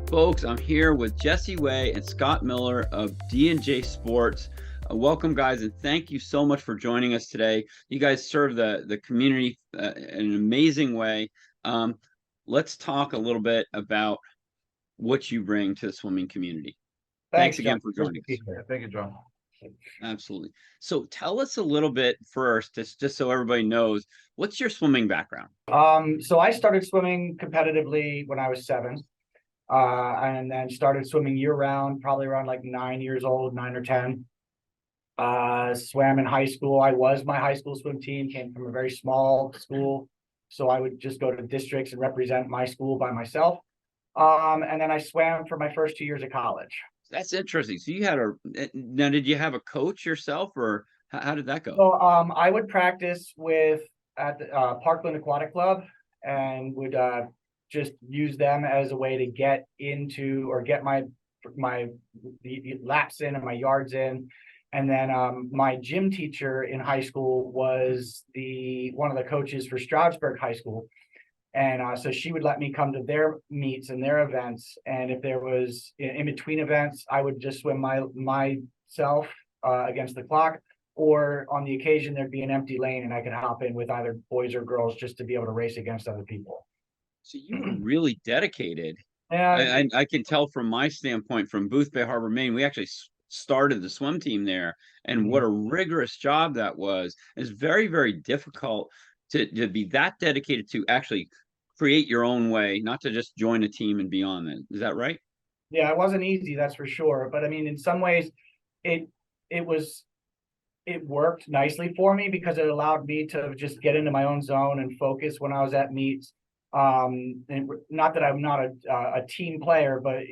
Folks, I'm here with Jesse Way and Scott Miller of D&J Sports. Welcome, guys, and thank you so much for joining us today. You guys serve the community in an amazing way. Let's talk a little bit about what you bring to the swimming community. Thanks Thanks, John. again for joining us. Thank you, John. Absolutely. So tell us a little bit first, just so everybody knows, what's your swimming background? So I started swimming competitively when I was 7, and then started swimming year round, probably around like 9 years old, 9 or 10. Swam in high school. I was my high school swim team, came from a very small school. So I would just go to districts and represent my school by myself. And then I swam for my first 2 years of college. That's interesting. So you had now, did you have a coach yourself, or how did that go? So I would practice at the Parkland Aquatic Club, and would just use them as a way to get into or get my the laps in and my yards in. And then my gym teacher in high school was one of the coaches for Stroudsburg High School. And so she would let me come to their meets and their events. And if there was in between events, I would just swim myself against the clock. Or on the occasion, there'd be an empty lane and I could hop in with either boys or girls just to be able to race against other people. So you were really dedicated. Yeah. I can tell from my standpoint from Booth Bay Harbor, Maine, we actually started the swim team there. And what a rigorous job that was. It's very, very difficult to be that dedicated to actually create your own way, not to just join a team and be on it. Is that right? Yeah, it wasn't easy, that's for sure. But I mean, in some ways, it worked nicely for me because it allowed me to just get into my own zone and focus when I was at meets. And not that I'm not a team player, but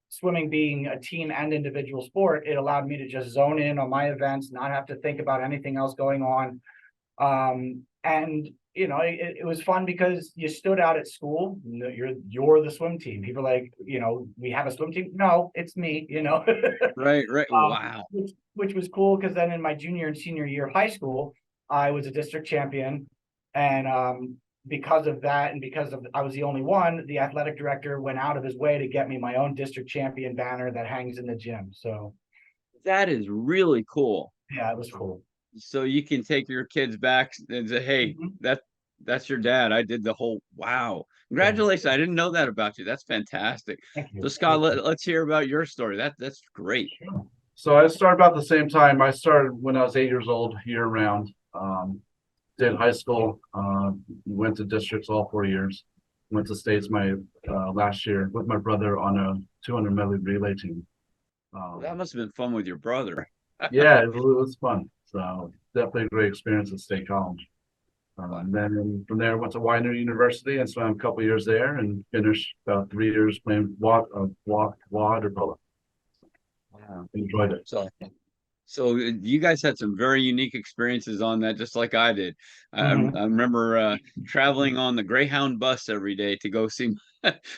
swimming being a team and individual sport, it allowed me to just zone in on my events, not have to think about anything else going on. And it was fun because you stood out at school. You're the swim team. People are like, we have a swim team. No, it's me. Right. Wow. Which was cool because then in my junior and senior year of high school, I was a district champion, and because of that, and because of I was the only one, the athletic director went out of his way to get me my own district champion banner that hangs in the gym. So that is really cool. Yeah, it was cool. So you can take your kids back and say, hey, that's your dad. I did the whole, wow. Congratulations. I didn't know that about you. That's fantastic. Thank you. So Scott, let's hear about your story. That's great. So I started about the same time. I started when I was 8 years old, year round. Did high school, went to districts all 4 years. Went to states my last year with my brother on a 200 medley relay team. That must have been fun with your brother. Yeah, it was fun. So definitely a great experience at State College. And then from there, went to Widener University and swam a couple years there, and finished about 3 years playing water polo. Wow. Enjoyed it. So you guys had some very unique experiences on that, just like I did. I remember traveling on the Greyhound bus every day to go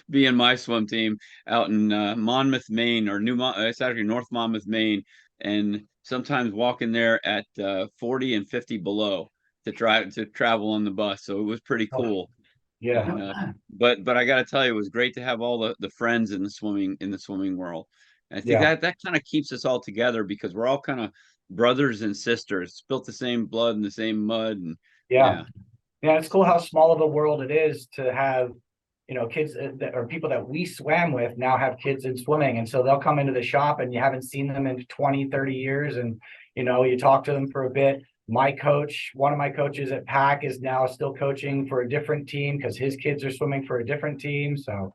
be in my swim team out in Monmouth, Maine, or it's actually North Monmouth, Maine, and sometimes walking there at 40 and 50 below to travel on the bus. So it was pretty cool. Yeah. But I got to tell you, it was great to have all the friends in the swimming world. And I think that kind of keeps us all together because we're all kind of brothers and sisters, spilt the same blood and the same mud. And Yeah, it's cool how small of a world it is to have, kids or people that we swam with now have kids in swimming. And so they'll come into the shop and you haven't seen them in 20, 30 years. And, you talk to them for a bit. One of my coaches at PAC is now still coaching for a different team because his kids are swimming for a different team. So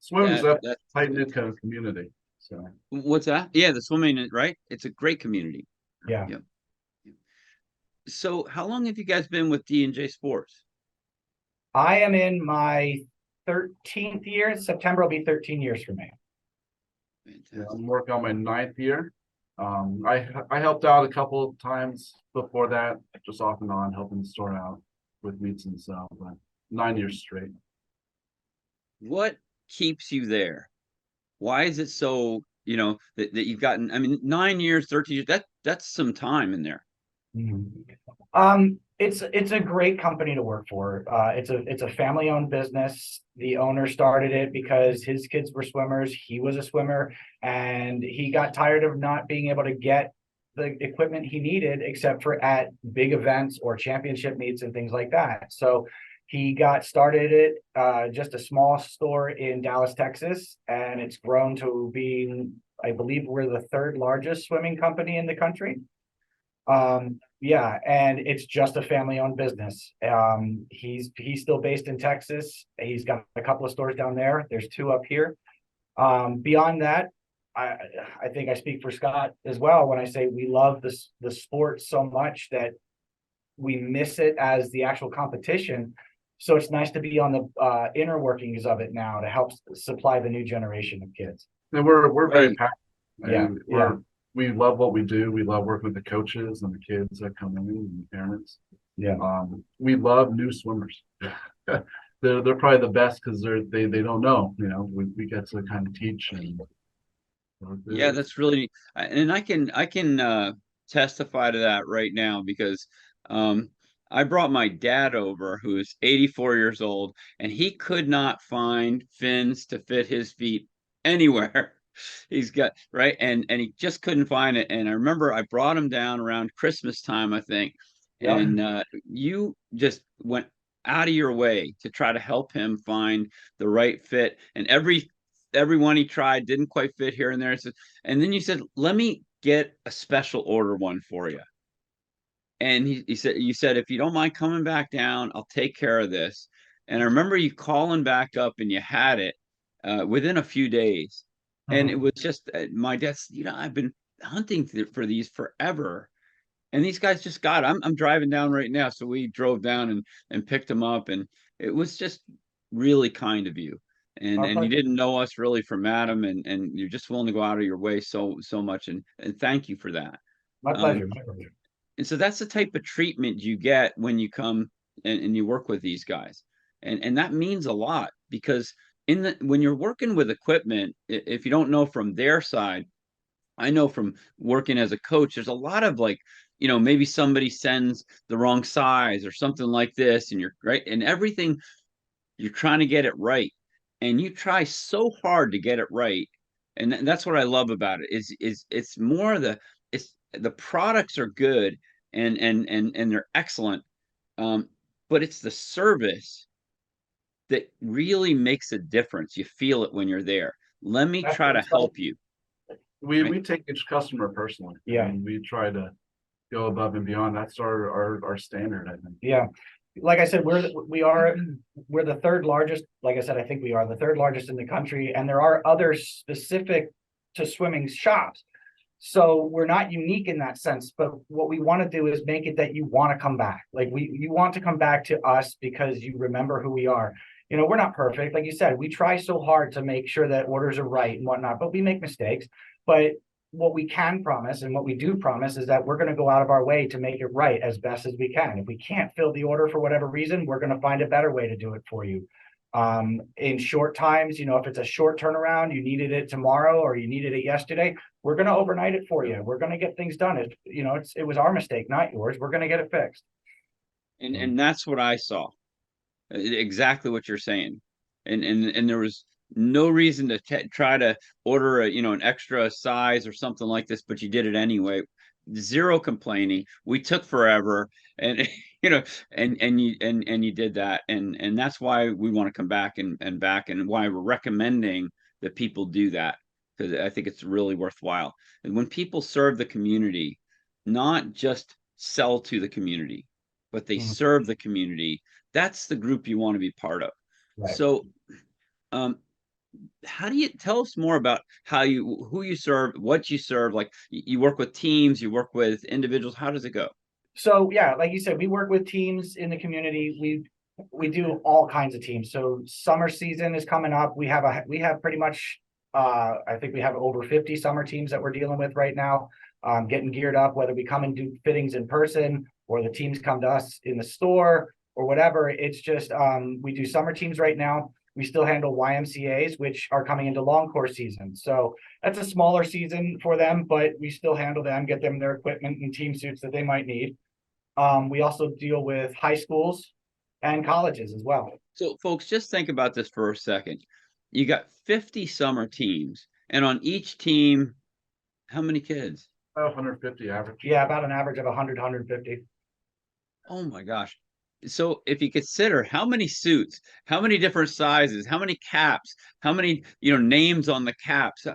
swimming's a tight-knit kind of community. So what's that? Yeah, the swimming, right? It's a great community. Yeah. So how long have you guys been with D&J Sports? I am in my 13th year. September will be 13 years for me. Yeah, I'm working on my 9th year. I helped out a couple of times before that, just off and on, helping the store out with meets and stuff, but 9 years straight. What keeps you there? Why is it so, that you've gotten, 9 years, 13 years, that's some time in there. It's a great company to work for. It's a family owned business. The owner started it because his kids were swimmers. He was a swimmer, and he got tired of not being able to get the equipment he needed except for at big events or championship meets and things like that. So he got started it just a small store in Dallas, Texas, and it's grown to being, I believe, we're the third largest swimming company in the country. Yeah, and it's just a family-owned business. He's still based in Texas. He's got a couple of stores down there. There's two up here. Beyond that, I I think I speak for Scott as well when I say we love the sport so much that we miss it as the actual competition. So it's nice to be on the inner workings of it now to help supply the new generation of kids. And we're very Right. passionate. Yeah, And we love what we do. We love working with the coaches and the kids that come in and the parents. Yeah. We love new swimmers. They're probably the best because they don't know. We get to kind of teach and Yeah, that's really, and I can testify to that right now because um I brought my dad over who's 84 years old and he could not find fins to fit his feet anywhere. He's got right and he just couldn't find it. And I remember I brought him down around Christmas time, I think, Yeah. and you just went out of your way to try to help him find the right fit. And everyone he tried didn't quite fit here and there. So, and then you said, let me get a special order one for you. And he said, you said, if you don't mind coming back down, I'll take care of this. And I remember you calling back up and you had it within a few days. And it Mhm. was just my dad's, I've been hunting for these forever. And these guys just got it. I'm driving down right now. So we drove down and picked them up. And it was just really kind of you. My And you pleasure. didn't know us really from Adam, and you're just willing to go out of your way so much. And thank you for that. My Um, pleasure. My pleasure. and so that's the type of treatment you get when you come and you work with these guys. And that means a lot because when you're working with equipment, if you don't know from their side, I know from working as a coach, there's a lot of like, maybe somebody sends the wrong size or something like this, and you're right, and everything you're trying to get it right, and you try so hard to get it right, and that's what I love about it. Is it's more it's the products are good and they're excellent, um, but it's the service that really makes a difference. You feel it when you're there. Let me That's try to what's fun. help you, we right? we take each customer personally. Yeah. We try to go above and beyond. That's our standard, I think. Yeah. Like I said, we're the third largest. Like I said, I think we are the third largest in the country, and there are other specific to swimming shops. So we're not unique in that sense, but what we want to do is make it that you want to come back. Like you want to come back to us because you remember who we are. We're not perfect. Like you said, we try so hard to make sure that orders are right and whatnot, but we make mistakes. But what we can promise and what we do promise is that we're going to go out of our way to make it right as best as we can. If we can't fill the order for whatever reason, we're going to find a better way to do it for you. In short times, if it's a short turnaround, you needed it tomorrow or you needed it yesterday, we're going to overnight it for you. We're going to get things done. It was our mistake, not yours. We're going to get it fixed. And that's what I saw. Exactly what you're saying. And there was no reason to try to order an extra size or something like this, but you did it anyway. Zero complaining. We took forever, and and you did that, and that's why we want to come back and back, and why we're recommending that people do that, because I think it's really worthwhile. And when people serve the community, not just sell to the community, but they Mhm. serve the community, that's the group you want to be part of. Right. So, um, how do you tell us more about who you serve, what you serve? Like you work with teams, you work with individuals. How does it go? So yeah, like you said, we work with teams in the community. We do all kinds of teams. So summer season is coming up. We have pretty much I think we have over 50 summer teams that we're dealing with right now, getting geared up, whether we come and do fittings in person or the teams come to us in the store or whatever. It's just we do summer teams right now. We still handle YMCA's, which are coming into long course season. So that's a smaller season for them, but we still handle them, get them their equipment and team suits that they might need. We also deal with high schools and colleges as well. So, folks, just think about this for a second. You got 50 summer teams, and on each team, how many kids? About 150 average. Yeah, about an average of 100, 150. Oh my gosh. So if you consider how many suits, how many different sizes, how many caps, how many, names on the caps,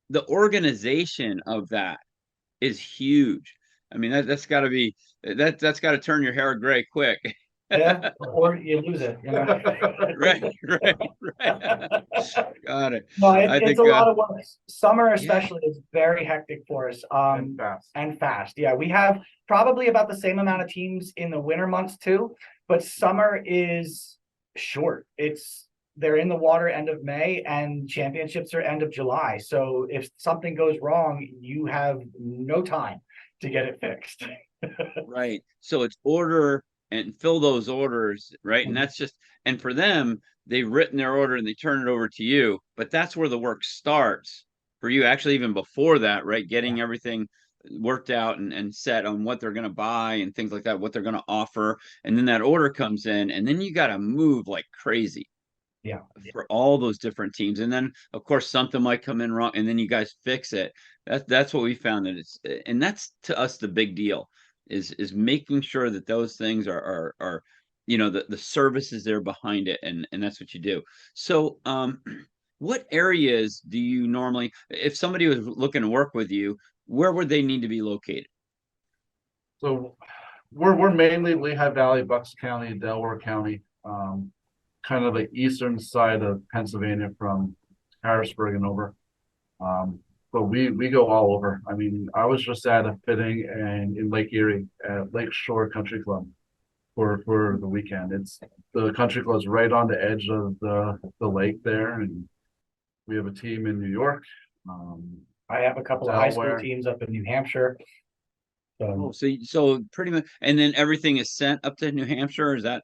the organization of that is huge. I mean, that's got to be that's got to turn your hair gray quick. Yeah, or you lose it, you know. Right, right. Got it. No, I it's think a lot of work. Summer yeah, especially is very hectic for us. And fast. And fast. Yeah, we have probably about the same amount of teams in the winter months too, but summer is short. They're in the water end of May and championships are end of July. So if something goes wrong, you have no time to get it fixed. right. So it's order and fill those orders, right? And that's just, and for them, they've written their order and they turn it over to you, but that's where the work starts for you, actually, even before that, right? Getting everything worked out and set on what they're going to buy and things like that, what they're going to offer. And then that order comes in, and then you got to move like crazy Yeah. for all those different teams. And then of course something might come in wrong and then you guys fix it. That's what we found, that it's, and that's to us the big deal is making sure that those things are the service is there behind it, and that's what you do. So what areas do you normally, if somebody was looking to work with you, where would they need to be located? So we're mainly Lehigh Valley, Bucks County, Delaware County, kind of the eastern side of Pennsylvania from Harrisburg and over. But we go all over. I mean, I was just at a fitting and in Lake Erie at Lake Shore Country Club for the weekend. The country club's right on the edge of the lake there, and we have a team in New York. I have a couple of high school Delaware. teams up in New Hampshire. Oh, so pretty much, and then everything is sent up to New Hampshire, is that,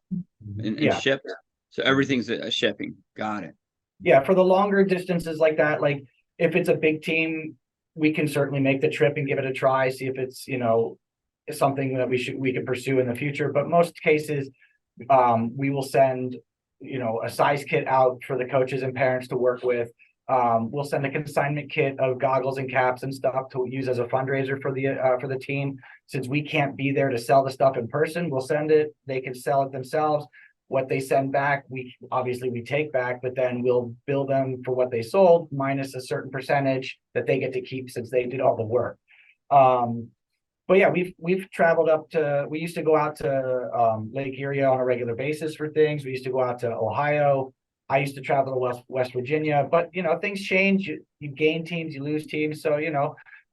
and Yeah. shipped? So everything's a shipping. Got it. Yeah, for the longer distances like that, like if it's a big team, we can certainly make the trip and give it a try, see if it's, something that we could pursue in the future. But most cases, we will send, a size kit out for the coaches and parents to work with. We'll send a consignment kit of goggles and caps and stuff to use as a fundraiser for the team. Since we can't be there to sell the stuff in person, we'll send it. They can sell it themselves. What they send back, we take back, but then we'll bill them for what they sold minus a certain percentage that they get to keep since they did all the work. But yeah, we've traveled up to. We used to go out to Lake Erie on a regular basis for things. We used to go out to Ohio. I used to travel to West Virginia, but things change. You gain teams, you lose teams. So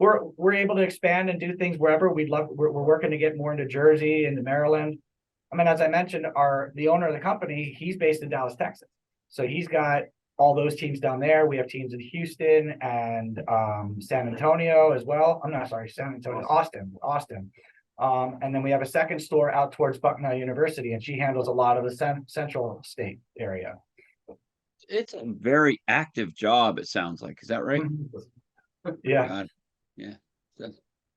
we're able to expand and do things wherever we'd love. We're working to get more into Jersey, into Maryland. I mean, as I mentioned, the owner of the company, he's based in Dallas, Texas. So he's got all those teams down there. We have teams in Houston and San Antonio as well. I'm not sorry, San Antonio, Austin. And then we have a second store out towards Bucknell University, and she handles a lot of the central state area. It's a very active job, it sounds like. Is that right? Yeah. God. Yeah.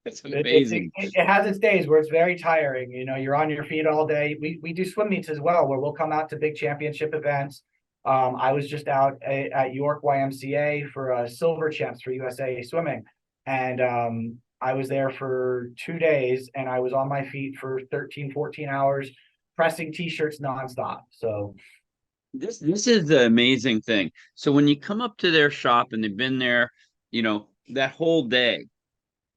It's amazing. It has its days where it's very tiring. You're on your feet all day. We do swim meets as well, where we'll come out to big championship events. I was just out at York YMCA for a silver champs for USA swimming. And I was there for 2 days and I was on my feet for 13, 14 hours pressing t-shirts nonstop. So this is the amazing thing. So when you come up to their shop and they've been there, that whole day,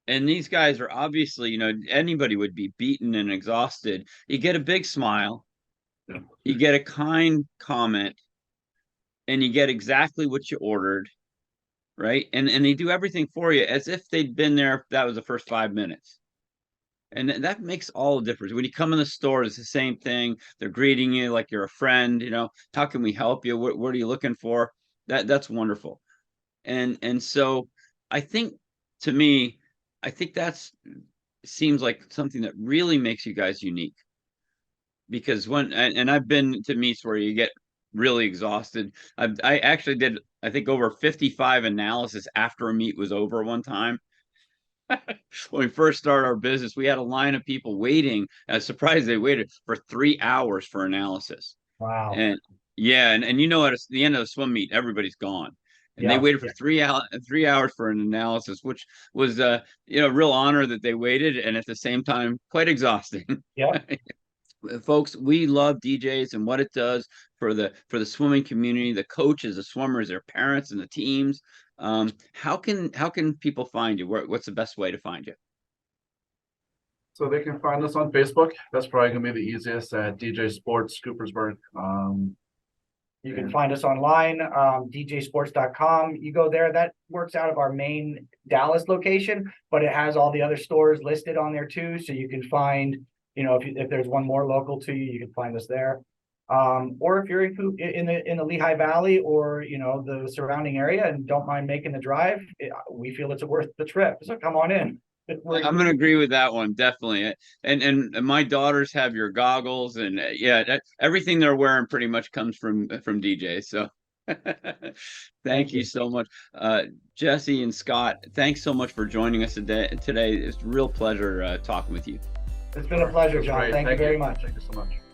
and these guys are obviously, anybody would be beaten and exhausted. You get a big smile, you get a kind comment, and you get exactly what you ordered, right? And they do everything for you as if they'd been there. That was the first 5 minutes. And that makes all the difference. When you come in the store, it's the same thing. They're greeting you like you're a friend. How can we help you? What are you looking for? That's wonderful. And so I think, to me, I think that's seems like something that really makes you guys unique. Because I've been to meets where you get really exhausted. I actually did, I think, over 55 analysis after a meet was over one time. when we first started our business, we had a line of people waiting. I was surprised they waited for 3 hours for analysis. Wow. And yeah, and you know, at the end of the swim meet, everybody's gone. And they Yeah. waited for 3 hours for an analysis, which was you know, a real honor that they waited, and at the same time quite exhausting. Yeah. Folks, we love DJs and what it does for the swimming community, the coaches, the swimmers, their parents, and the teams. How can people find you? What's the best way to find you? So they can find us on Facebook. That's probably gonna be the easiest, at DJ Sports Coopersburg. You can find us online, djsports.com. You go there, that works out of our main Dallas location, but it has all the other stores listed on there too. So you can find, you know, if there's one more local to you, you can find us there. Or if you're in the Lehigh Valley or, you know, the surrounding area and don't mind making the drive, we feel it's worth the trip. So come on in. I'm gonna agree with that one, definitely. And my daughters have your goggles, and yeah, everything they're wearing pretty much comes from DJ. So thank you so much, Jesse and Scott. Thanks so much for joining us today. It's a real pleasure talking with you. It's been a pleasure, John. Thank you very much. Thank you so much.